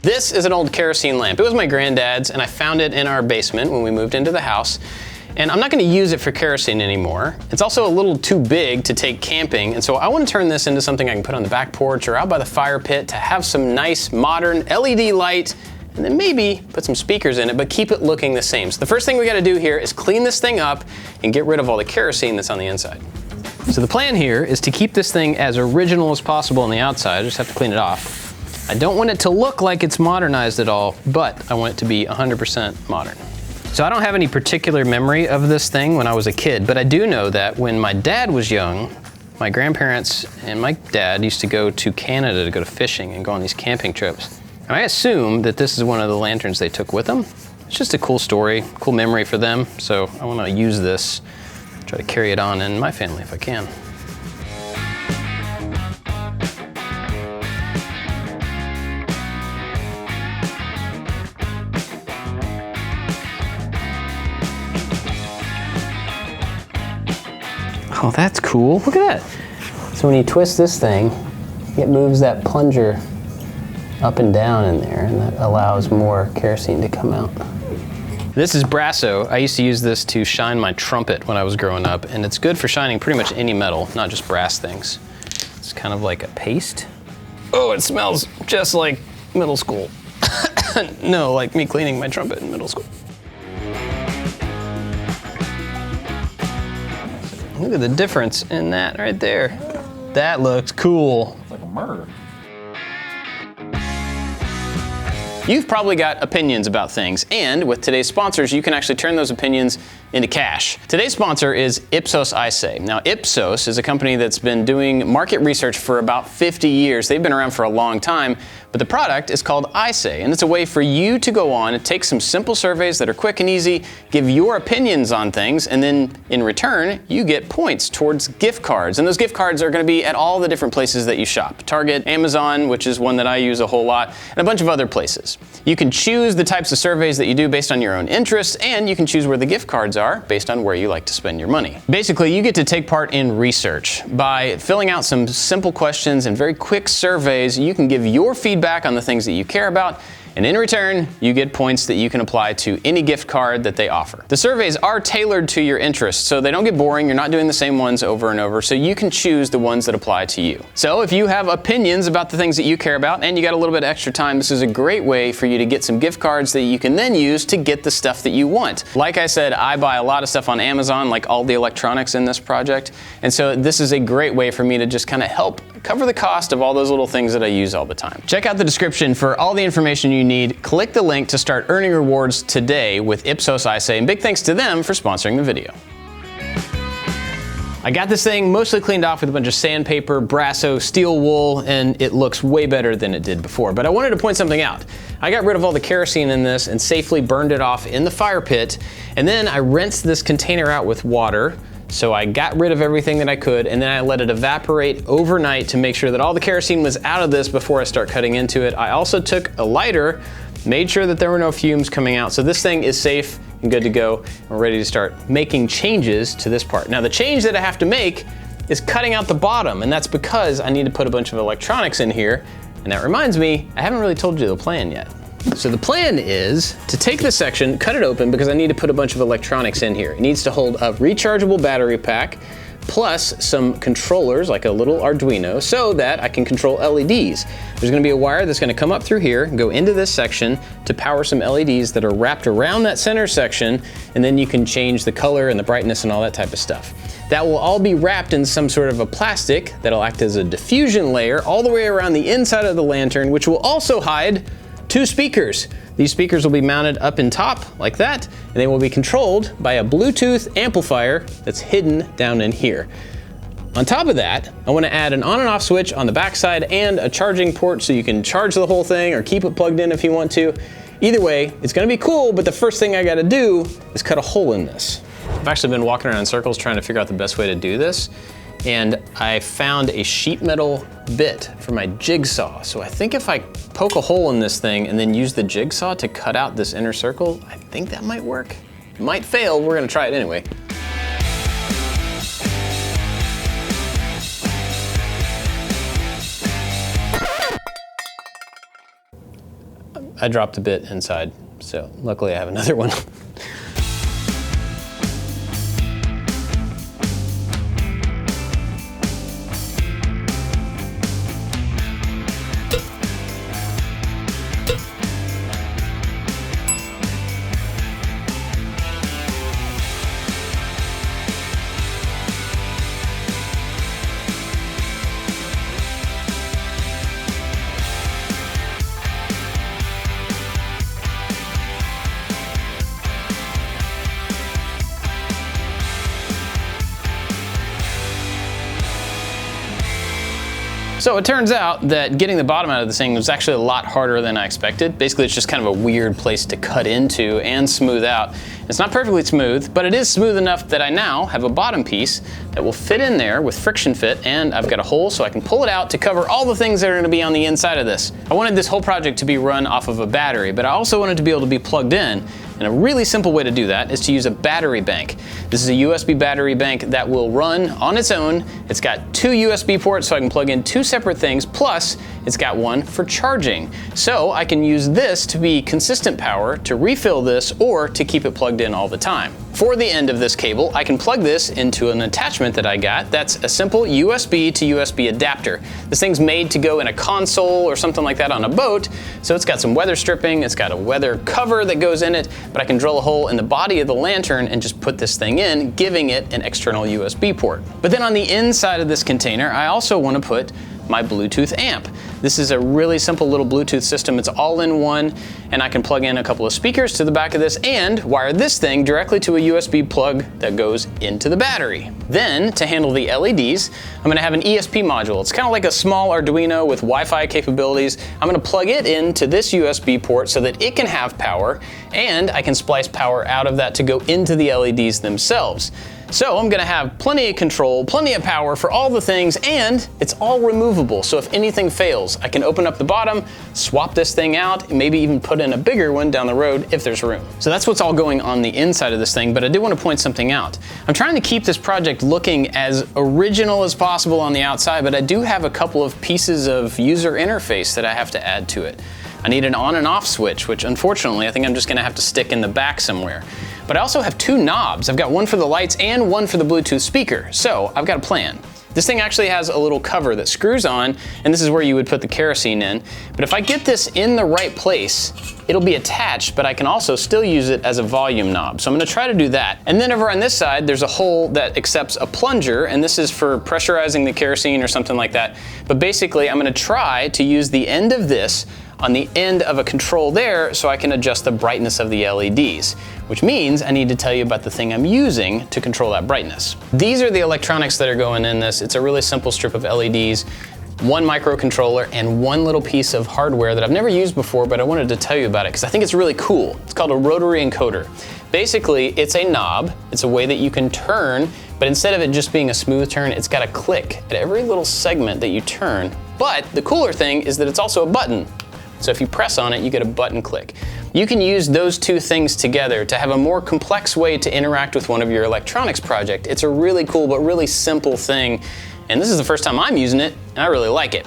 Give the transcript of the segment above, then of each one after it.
This is an old kerosene lamp. It was my granddad's, and I found it in our basement when we moved into the house. And I'm not gonna use it for kerosene anymore. It's also a little too big to take camping, and so I wanna turn this into something I can put on the back porch or out by the fire pit to have some nice modern LED light, and then maybe put some speakers in it, but keep it looking the same. So the first thing we gotta do here is clean this thing up and get rid of all the kerosene that's on the inside. So the plan here is to keep this thing as original as possible on the outside. I just have to clean it off. I don't want it to look like it's modernized at all, but I want it to be 100% modern. So I don't have any particular memory of this thing when I was a kid, but I do know that when my dad was young, my grandparents and my dad used to go to Canada to go to fishing and go on these camping trips. And I assume that this is one of the lanterns they took with them. It's just a cool story, cool memory for them. So I want to use this, try to carry it on in my family if I can. Oh, that's cool. Look at that. So when you twist this thing, it moves that plunger up and down in there, and that allows more kerosene to come out. This is Brasso. I used to use this to shine my trumpet when I was growing up, and it's good for shining pretty much any metal, not just brass things. It's kind of like a paste. Oh, it smells just like middle school. No, like me cleaning my trumpet in middle school. Look at the difference in that right there. That looks cool. It's like a murder. You've probably got opinions about things, and with today's sponsors, you can actually turn those opinions into cash. Today's sponsor is Ipsos ISay. Now, Ipsos is a company that's been doing market research for about 50 years. They've been around for a long time, but the product is called ISay, and it's a way for you to go on and take some simple surveys that are quick and easy, give your opinions on things, and then in return, you get points towards gift cards. And those gift cards are gonna be at all the different places that you shop. Target, Amazon, which is one that I use a whole lot, and a bunch of other places. You can choose the types of surveys that you do based on your own interests, and you can choose where the gift cards are based on where you like to spend your money. Basically, you get to take part in research. By filling out some simple questions and very quick surveys, you can give your feedback on the things that you care about, and in return, you get points that you can apply to any gift card that they offer. The surveys are tailored to your interests, so they don't get boring. You're not doing the same ones over and over, so you can choose the ones that apply to you. So if you have opinions about the things that you care about and you got a little bit of extra time, this is a great way for you to get some gift cards that you can then use to get the stuff that you want. Like I said, I buy a lot of stuff on Amazon, like all the electronics in this project, and so this is a great way for me to just kind of help cover the cost of all those little things that I use all the time. Check out the description for all the information you need. Click the link to start earning rewards today with Ipsos ISay, and big thanks to them for sponsoring the video. I got this thing mostly cleaned off with a bunch of sandpaper, Brasso, steel wool, and it looks way better than it did before. But I wanted to point something out. I got rid of all the kerosene in this and safely burned it off in the fire pit, and then I rinsed this container out with water. So I got rid of everything that I could, and then I let it evaporate overnight to make sure that all the kerosene was out of this before I start cutting into it. I also took a lighter, made sure that there were no fumes coming out. So this thing is safe and good to go. We're ready to start making changes to this part. Now the change that I have to make is cutting out the bottom, and that's because I need to put a bunch of electronics in here. And that reminds me, I haven't really told you the plan yet. So the plan is to take this section, cut it open, because I need to put a bunch of electronics in here. It needs to hold a rechargeable battery pack, plus some controllers, like a little Arduino, so that I can control LEDs. There's gonna be a wire that's gonna come up through here, go into this section to power some LEDs that are wrapped around that center section, and then you can change the color and the brightness and all that type of stuff. That will all be wrapped in some sort of a plastic that'll act as a diffusion layer all the way around the inside of the lantern, which will also hide 2 speakers. These speakers will be mounted up in top like that, and they will be controlled by a Bluetooth amplifier that's hidden down in here. On top of that, I want to add an on and off switch on the backside and a charging port so you can charge the whole thing or keep it plugged in if you want to. Either way, it's going to be cool, but the first thing I got to do is cut a hole in this. I've actually been walking around in circles trying to figure out the best way to do this, and I found a sheet metal bit for my jigsaw. So I think if I poke a hole in this thing and then use the jigsaw to cut out this inner circle, I think that might work. It might fail, we're gonna try it anyway. I dropped a bit inside, so luckily I have another one. So it turns out that getting the bottom out of this thing was actually a lot harder than I expected. Basically, it's just kind of a weird place to cut into and smooth out. It's not perfectly smooth, but it is smooth enough that I now have a bottom piece that will fit in there with friction fit, and I've got a hole so I can pull it out to cover all the things that are gonna be on the inside of this. I wanted this whole project to be run off of a battery, but I also wanted to be able to be plugged in. And a really simple way to do that is to use a battery bank. This is a USB battery bank that will run on its own. It's got 2 USB ports so I can plug in 2 separate things, plus it's got one for charging. So I can use this to be consistent power to refill this or to keep it plugged in all the time. For the end of this cable, I can plug this into an attachment that I got. That's a simple USB to USB adapter. This thing's made to go in a console or something like that on a boat, so it's got some weather stripping, it's got a weather cover that goes in it, but I can drill a hole in the body of the lantern and just put this thing in, giving it an external USB port. But then on the inside of this container, I also want to put my Bluetooth amp. This is a really simple little Bluetooth system. It's all in one, and I can plug in a couple of speakers to the back of this and wire this thing directly to a USB plug that goes into the battery. Then, to handle the LEDs, I'm gonna have an ESP module. It's kind of like a small Arduino with Wi-Fi capabilities. I'm gonna plug it into this USB port so that it can have power, and I can splice power out of that to go into the LEDs themselves. So I'm gonna have plenty of control, plenty of power for all the things, and it's all removable. So if anything fails, I can open up the bottom, swap this thing out, and maybe even put in a bigger one down the road if there's room. So that's what's all going on the inside of this thing, but I do want to point something out. I'm trying to keep this project looking as original as possible on the outside, but I do have a couple of pieces of user interface that I have to add to it. I need an on and off switch, which unfortunately I think I'm just gonna have to stick in the back somewhere. But I also have 2 knobs. I've got one for the lights and one for the Bluetooth speaker. So I've got a plan. This thing actually has a little cover that screws on, and this is where you would put the kerosene in. But if I get this in the right place, it'll be attached, but I can also still use it as a volume knob. So I'm gonna try to do that. And then over on this side, there's a hole that accepts a plunger, and this is for pressurizing the kerosene or something like that. But basically, I'm gonna try to use the end of this on the end of a control there so I can adjust the brightness of the LEDs, which means I need to tell you about the thing I'm using to control that brightness. These are the electronics that are going in this. It's a really simple strip of LEDs, 1 microcontroller, and 1 little piece of hardware that I've never used before, but I wanted to tell you about it because I think it's really cool. It's called a rotary encoder. Basically, it's a knob. It's a way that you can turn, but instead of it just being a smooth turn, it's got a click at every little segment that you turn. But the cooler thing is that it's also a button. So if you press on it, you get a button click. You can use those 2 things together to have a more complex way to interact with one of your electronics project. It's a really cool but really simple thing, and this is the first time I'm using it, and I really like it.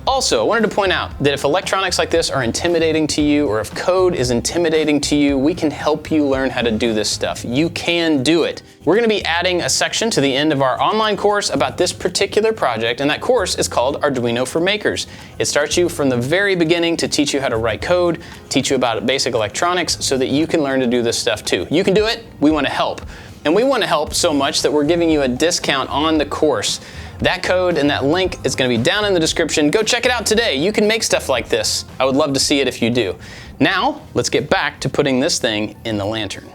Also, I wanted to point out that if electronics like this are intimidating to you, or if code is intimidating to you, we can help you learn how to do this stuff. You can do it. We're gonna be adding a section to the end of our online course about this particular project, and that course is called Arduino for Makers. It starts you from the very beginning to teach you how to write code, teach you about basic electronics, so that you can learn to do this stuff too. You can do it, we wanna help. And we wanna help so much that we're giving you a discount on the course. That code and that link is going to be down in the description. Go check it out today. You can make stuff like this. I would love to see it if you do. Now, let's get back to putting this thing in the lantern.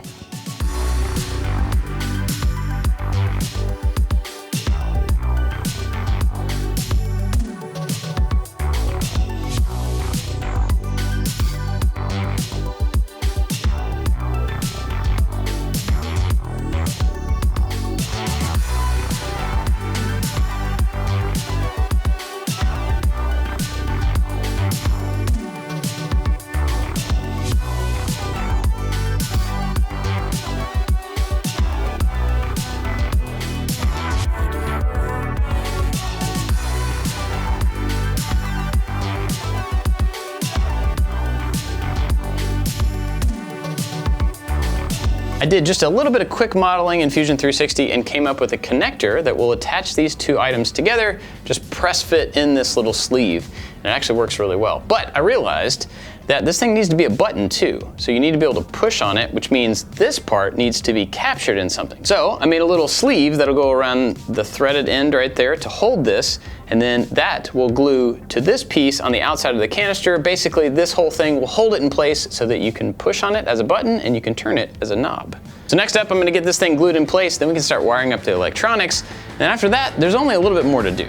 did just a little bit of quick modeling in Fusion 360 and came up with a connector that will attach these two items together, just press fit in this little sleeve, and it actually works really well. But I realized that this thing needs to be a button too. So you need to be able to push on it, which means this part needs to be captured in something. So I made a little sleeve that'll go around the threaded end right there to hold this, and then that will glue to this piece on the outside of the canister. Basically, this whole thing will hold it in place so that you can push on it as a button and you can turn it as a knob. So next up, I'm gonna get this thing glued in place, then we can start wiring up the electronics. And after that, there's only a little bit more to do.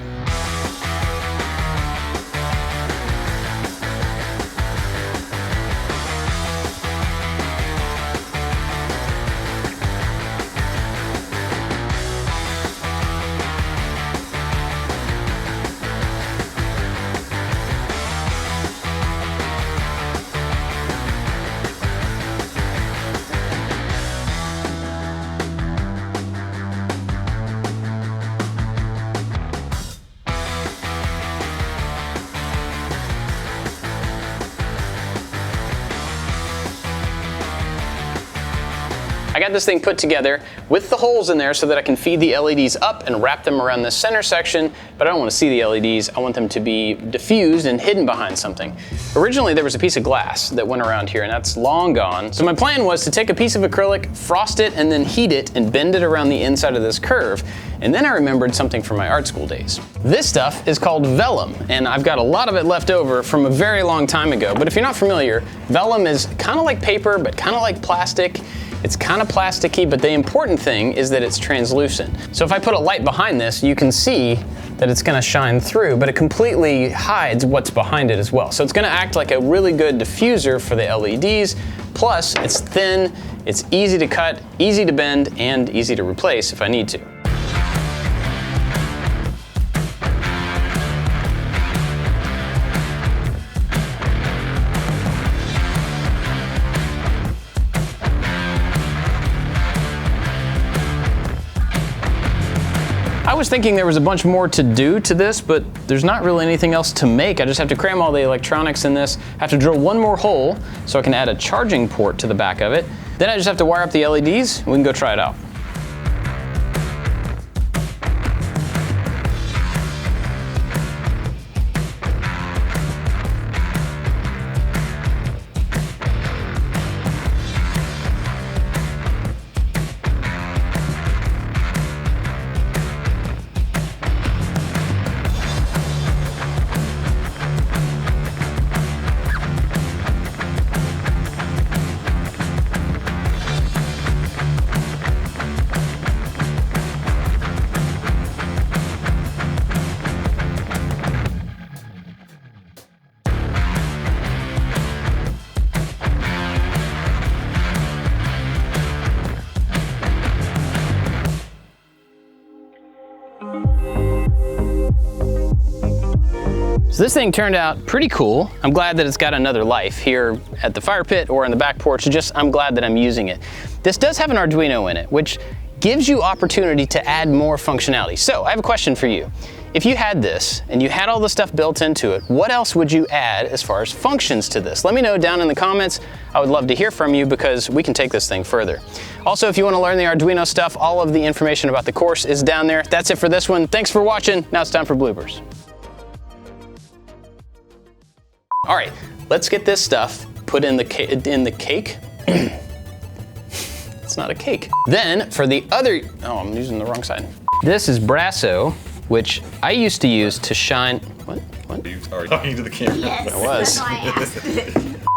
I got this thing put together with the holes in there so that I can feed the LEDs up and wrap them around the center section, but I don't want to see the LEDs. I want them to be diffused and hidden behind something. Originally, there was a piece of glass that went around here, and that's long gone. So my plan was to take a piece of acrylic, frost it, and then heat it and bend it around the inside of this curve. And then I remembered something from my art school days. This stuff is called vellum, and I've got a lot of it left over from a very long time ago. But if you're not familiar, vellum is kind of like paper, but kind of like plastic. It's kind of plasticky, but the important thing is that it's translucent. So if I put a light behind this, you can see that it's gonna shine through, but it completely hides what's behind it as well. So it's gonna act like a really good diffuser for the LEDs, plus it's thin, it's easy to cut, easy to bend, and easy to replace if I need to. I was thinking there was a bunch more to do to this, but there's not really anything else to make. I just have to cram all the electronics in this. I have to drill one more hole so I can add a charging port to the back of it. Then I just have to wire up the LEDs and we can go try it out. So this thing turned out pretty cool. I'm glad that it's got another life here at the fire pit or in the back porch. I'm glad that I'm using it. This does have an Arduino in it, which gives you opportunity to add more functionality. So I have a question for you. If you had this and you had all the stuff built into it, what else would you add as far as functions to this? Let me know down in the comments. I would love to hear from you because we can take this thing further. Also, if you want to learn the Arduino stuff, all of the information about the course is down there. That's it for this one. Thanks for watching. Now it's time for bloopers. All right, let's get this stuff put in the cake. It's not a cake. Then for the other, oh, I'm using the wrong side. This is Brasso, which I used to use to shine, what? You are talking to the camera. Yes, I was. that's why I asked.